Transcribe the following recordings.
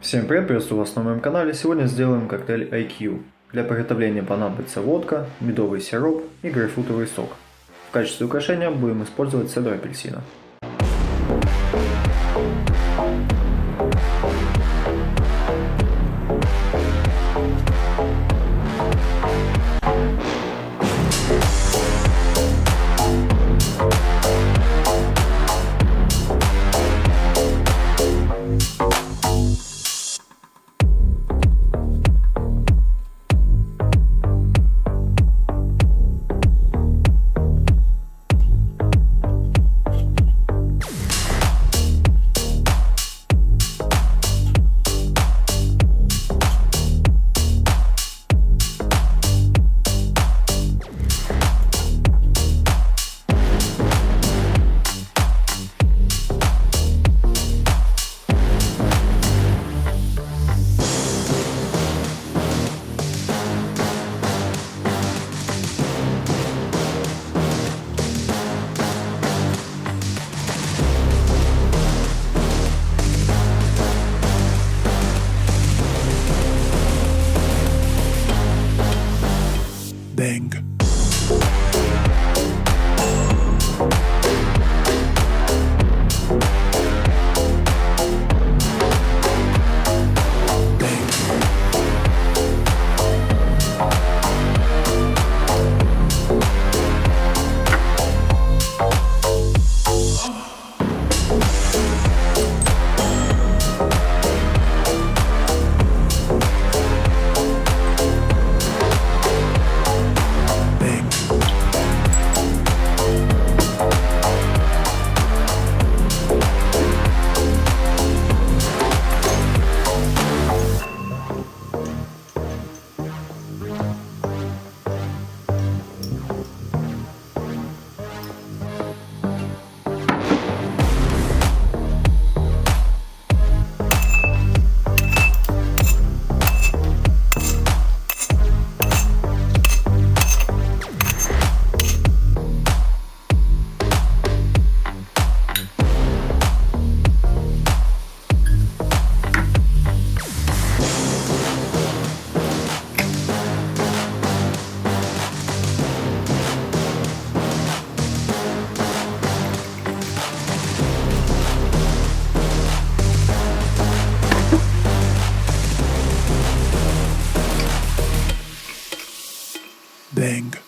Всем привет, приветствую вас на моем канале. Сегодня сделаем коктейль IQ. Для приготовления понадобится водка, медовый сироп и грейпфрутовый сок. В качестве украшения будем использовать цедру апельсина. Bang. Bang.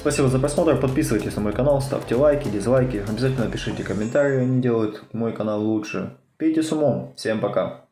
Спасибо за просмотр, подписывайтесь на мой канал, ставьте лайки, дизлайки, обязательно пишите комментарии, они делают мой канал лучше. Пейте с умом, всем пока!